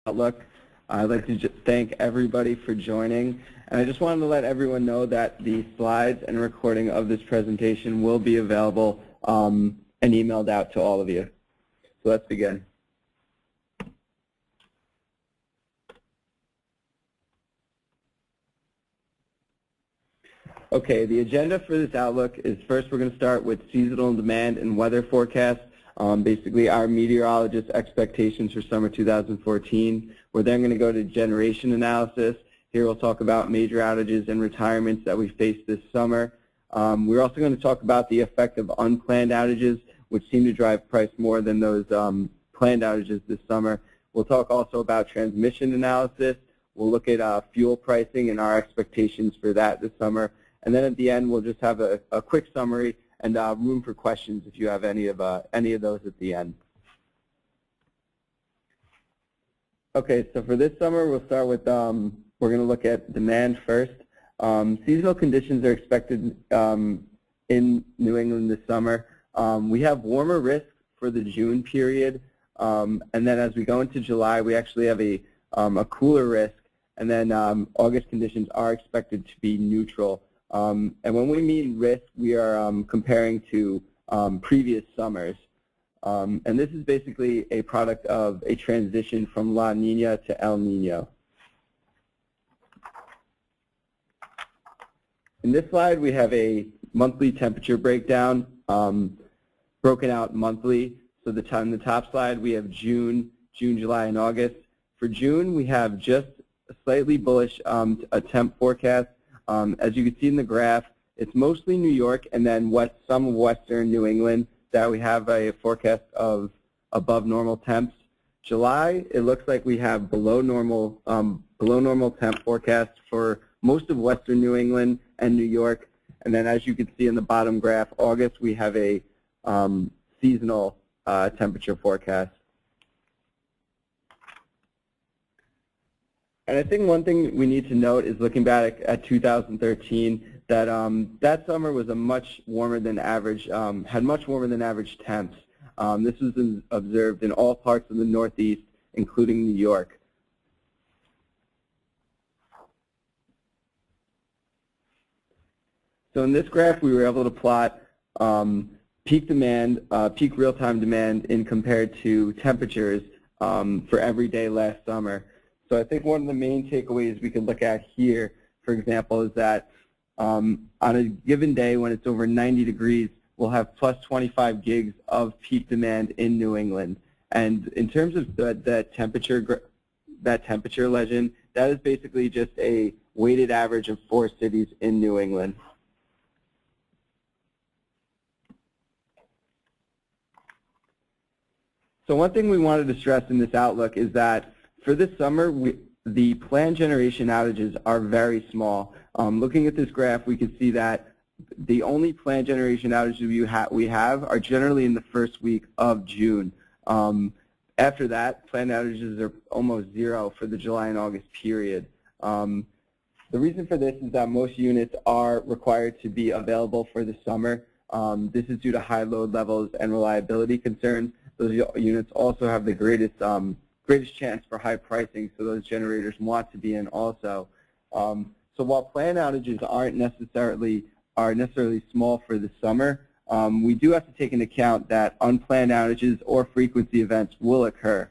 outlook. I'd like to just thank everybody for joining, and I just wanted to let everyone know that the slides and recording of this presentation will be available and emailed out to all of you. So let's begin. Okay, the agenda for this outlook is first we're going to start with seasonal demand and weather forecast, basically our meteorologist expectations for summer 2014. We're then going to go to generation analysis. Here we'll talk about major outages and retirements that we faced this summer. We're also going to talk about the effect of unplanned outages, which seem to drive price more than those planned outages this summer. We'll talk also about transmission analysis. We'll look at fuel pricing and our expectations for that this summer. And then at the end, we'll just have a quick summary and room for questions if you have any of those at the end. Okay, so for this summer, we'll start with, we're going to look at demand first. Seasonal conditions are expected in New England this summer. We have warmer risks for the June period, and then as we go into July, we actually have a cooler risk, and then August conditions are expected to be neutral. And when we mean risk, we are comparing to previous summers. And this is basically a product of a transition from La Nina to El Nino. In this slide, we have a monthly temperature breakdown broken out monthly. So on the top slide, we have June, July, and August. For June, we have just a slightly bullish a temp forecast. As you can see in the graph, it's mostly New York and then some of western New England that we have a forecast of above normal temps. July, it looks like we have below normal temp forecast for most of western New England and New York. And then as you can see in the bottom graph, August, we have a seasonal temperature forecast. And I think one thing we need to note is looking back at 2013, that that summer was a much warmer than average, had much warmer than average temps. This was observed in all parts of the Northeast, including New York. So in this graph, we were able to plot peak demand, peak real-time demand in compared to temperatures for every day last summer. So I think one of the main takeaways we can look at here, for example, is that on a given day when it's over 90 degrees, we'll have plus 25 gigs of peak demand in New England. And in terms of that temperature legend, that is basically just a weighted average of 4 cities in New England. So one thing we wanted to stress in this outlook is that for this summer, the planned generation outages are very small. Looking at this graph, we can see that the only planned generation outages we have are generally in the first week of June. After that, planned outages are almost zero for the July and August period. The reason for this is that most units are required to be available for the summer. This is due to high load levels and reliability concerns. Those units also have the greatest chance for high pricing, so those generators want to be in also. So while planned outages are necessarily small for the summer, we do have to take into account that unplanned outages or frequency events will occur.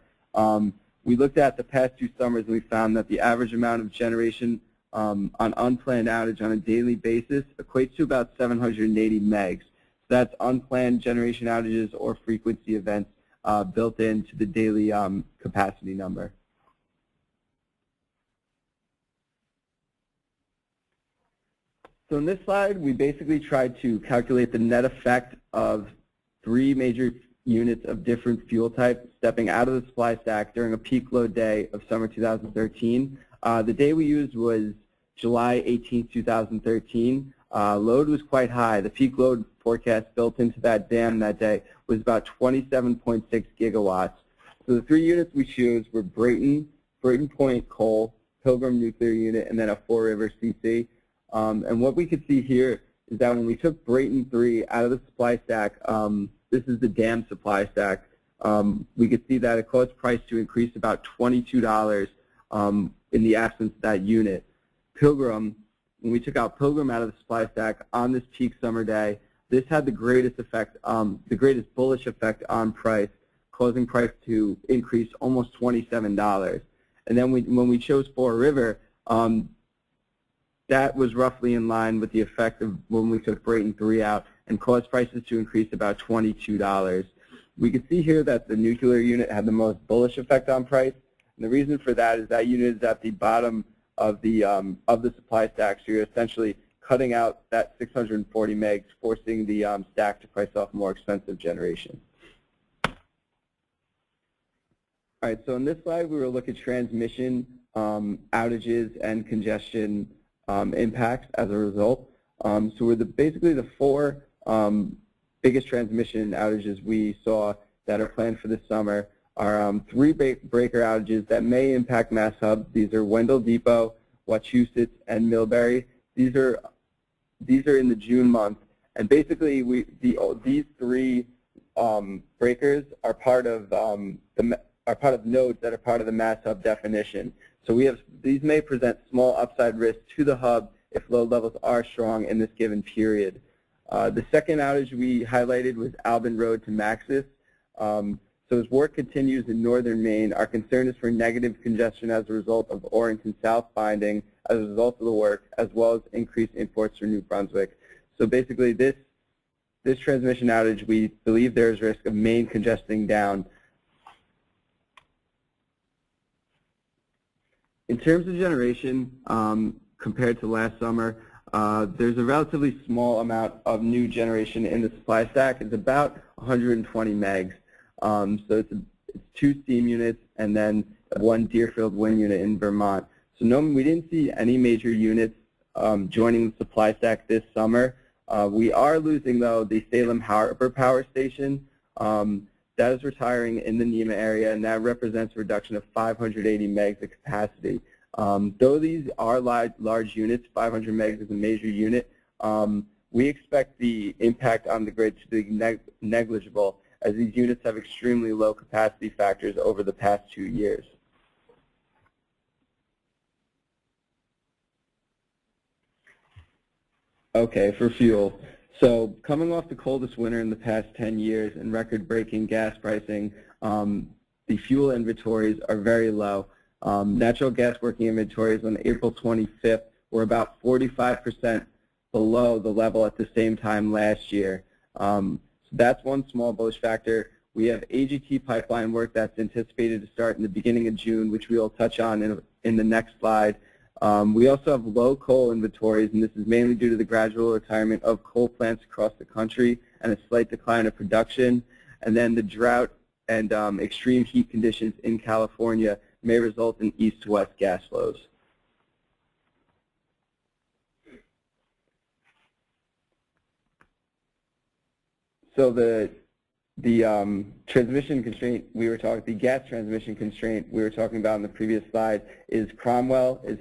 We looked at the past 2 summers and we found that the average amount of generation on unplanned outage on a daily basis equates to about 780 megs. So that's unplanned generation outages or frequency events built into the daily capacity number. So in this slide, we basically tried to calculate the net effect of 3 major units of different fuel types stepping out of the supply stack during a peak load day of summer 2013. The day we used was July 18, 2013. Load was quite high. The peak load forecast built into that dam that day was about 27.6 gigawatts. So the 3 units we chose were Brayton Point Coal, Pilgrim Nuclear Unit, and then a Four River CC. And what we could see here is that when we took Brayton 3 out of the supply stack, this is the dam supply stack, we could see that it caused price to increase about $22 in the absence of that unit. Pilgrim, when we took out Pilgrim out of the supply stack on this peak summer day, this had the greatest effect, the greatest bullish effect on price, causing price to increase almost $27. And then when we chose Fall River, that was roughly in line with the effect of when we took Brayton 3 out and caused prices to increase about $22. We can see here that the nuclear unit had the most bullish effect on price, and the reason for that is that unit is at the bottom of the supply stack, so you're essentially cutting out that 640 megs, forcing the stack to price off more expensive generation. All right, so in this slide we will look at transmission outages and congestion impacts as a result. So we're basically the four biggest transmission outages we saw that are planned for this summer are three breaker outages that may impact Mass Hub. These are Wendell Depot, Wachusett, and Millbury. These are in the June month, and basically these three breakers are part of nodes that are part of the Mass Hub definition. So these may present small upside risk to the hub if load levels are strong in this given period. The second outage we highlighted was Albin Road to Maxis. So as work continues in northern Maine, our concern is for negative congestion as a result of Orrington South binding as a result of the work, as well as increased imports from New Brunswick. So basically this transmission outage, we believe there is risk of Maine congesting down. In terms of generation, compared to last summer, there's a relatively small amount of new generation in the supply stack. It's about 120 megs. So it's 2 steam units and then 1 Deerfield wind unit in Vermont. So we didn't see any major units joining the supply stack this summer. We are losing, though, the Salem Harbor Power Station. That is retiring in the NEMA area, and that represents a reduction of 580 megs of capacity. Though these are large units, 500 megs is a major unit, we expect the impact on the grid to be negligible, as these units have extremely low capacity factors over the past 2 years. Okay, for fuel. So coming off the coldest winter in the past 10 years and record-breaking gas pricing, the fuel inventories are very low. Natural gas working inventories on April 25th were about 45% below the level at the same time last year. So that's one small bullish factor. We have AGT pipeline work that's anticipated to start in the beginning of June, which we will touch on in the next slide. We also have low coal inventories, and this is mainly due to the gradual retirement of coal plants across the country and a slight decline of production. And then the drought and extreme heat conditions in California may result in east-to-west gas flows. So the transmission constraint the gas transmission constraint we were talking about in the previous slide is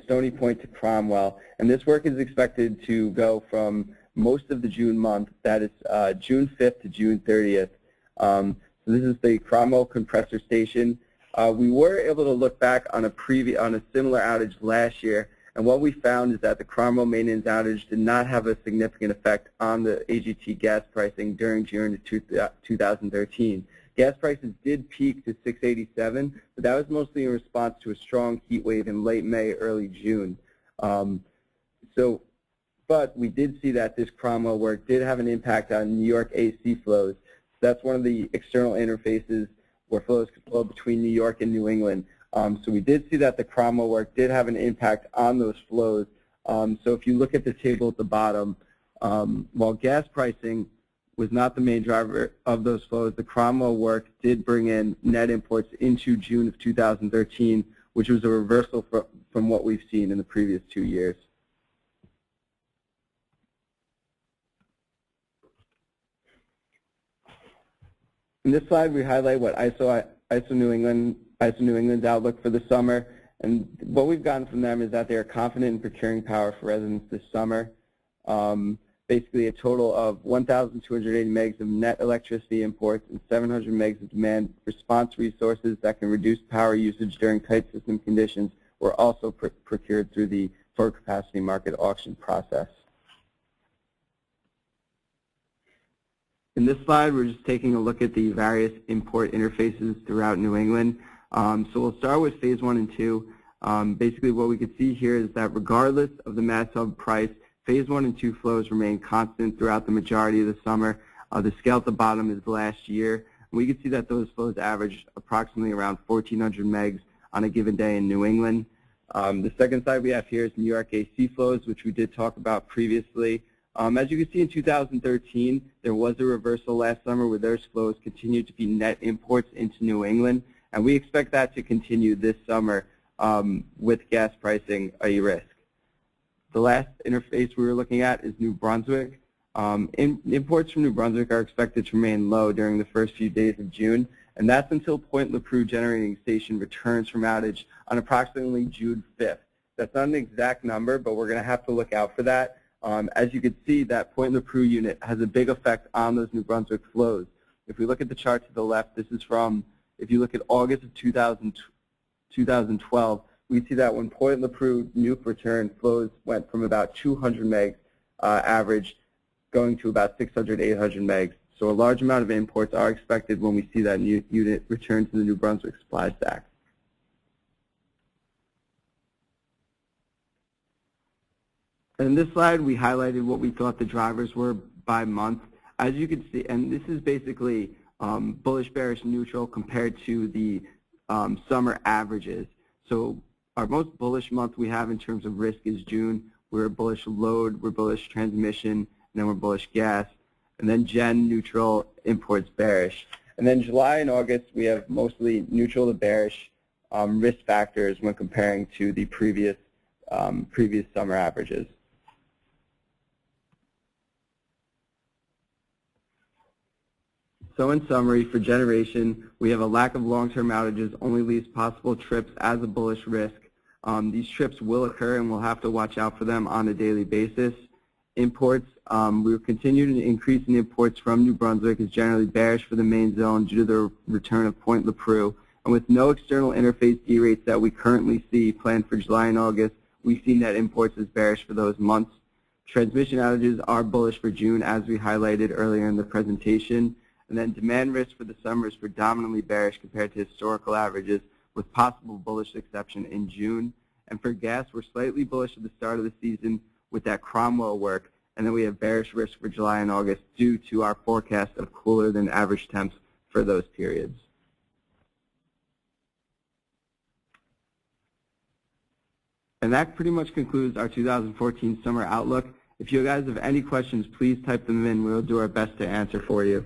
Stony Point to Cromwell, and this work is expected to go from most of the June month, that is June 5th to June 30th. So this is the Cromwell compressor station. We were able to look back on a similar outage last year, and what we found is that the Cromwell maintenance outage did not have a significant effect on the AGT gas pricing during June of 2013. Gas prices did peak to $6.87, but that was mostly in response to a strong heat wave in late May, early June. But we did see that this Cromwell work did have an impact on New York AC flows. So that's one of the external interfaces where flows could flow between New York and New England. So we did see that the Cromwell work did have an impact on those flows. So if you look at the table at the bottom, while gas pricing was not the main driver of those flows, the Cromwell work did bring in net imports into June of 2013, which was a reversal from what we've seen in the previous 2 years. In this slide, we highlight what ISO New England's outlook for the summer, and what we've gotten from them is that they are confident in procuring power for residents this summer. basically a total of 1,280 megs of net electricity imports and 700 megs of demand response resources that can reduce power usage during tight system conditions were also procured through the forward capacity market auction process. In this slide, we're just taking a look at the various import interfaces throughout New England. So we'll start with phase 1 and 2. Basically what we can see here is that regardless of the mass hub price, phase 1 and 2 flows remain constant throughout the majority of the summer. The scale at the bottom is last year. We can see that those flows average approximately around 1,400 megs on a given day in New England. The second slide we have here is New York AC flows, which we did talk about previously. As you can see in 2013, there was a reversal last summer where those flows continued to be net imports into New England, and we expect that to continue this summer with gas pricing a risk. The last interface we were looking at is New Brunswick. Imports from New Brunswick are expected to remain low during the first few days of June, and that's until Point Lepreau Generating Station returns from outage on approximately June 5th. That's not an exact number, but we're going to have to look out for that. As you can see, that Point Lepreau unit has a big effect on those New Brunswick flows. If we look at the chart to the left, this is from, if you look at August of 2012, we see that when Point Lepreau nuke returned, flows went from about 200 megs average going to about 600, 800 megs. So a large amount of imports are expected when we see that new unit return to the New Brunswick supply stack. In this slide, we highlighted what we thought the drivers were by month. As you can see, and this is basically bullish, bearish, neutral compared to the summer averages. So our most bullish month we have in terms of risk is June. We're bullish load, we're bullish transmission, and then we're bullish gas. And then gen, neutral, imports, bearish. And then July and August, we have mostly neutral to bearish risk factors when comparing to the previous summer averages. So in summary, for generation, we have a lack of long-term outages only leaves possible trips as a bullish risk. These trips will occur and we'll have to watch out for them on a daily basis. Imports, we're continuing to increase in imports from New Brunswick is generally bearish for the main zone due to the return of Point Lepreau. And with no external interface derates that we currently see planned for July and August, we see net imports as bearish for those months. Transmission outages are bullish for June, as we highlighted earlier in the presentation. And then demand risk for the summer is predominantly bearish compared to historical averages, with possible bullish exception in June. And for gas, we're slightly bullish at the start of the season with that Cromwell work, and then we have bearish risk for July and August due to our forecast of cooler than average temps for those periods. And that pretty much concludes our 2014 summer outlook. If you guys have any questions, please type them in. We'll do our best to answer for you.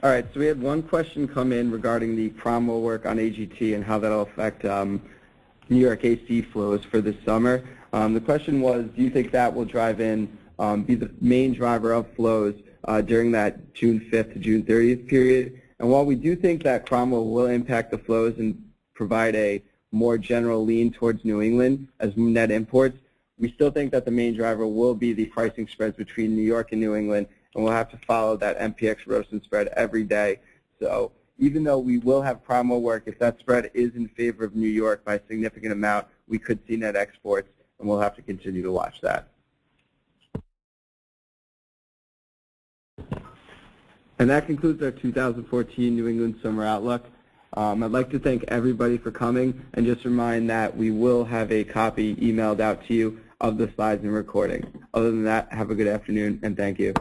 All right, so we had one question come in regarding the Cromwell work on AGT and how that will affect New York AC flows for this summer. The question was, do you think that will drive in, be the main driver of flows during that June 5th to June 30th period? And while we do think that Cromwell will impact the flows and provide a more general lean towards New England as net imports, we still think that the main driver will be the pricing spreads between New York and New England, and we'll have to follow that MPX Rosen spread every day. So even though we will have Cromwell work, if that spread is in favor of New York by a significant amount, we could see net exports, and we'll have to continue to watch that. And that concludes our 2014 New England Summer Outlook. I'd like to thank everybody for coming, and just remind that we will have a copy emailed out to you of the slides and recording. Other than that, have a good afternoon, and thank you.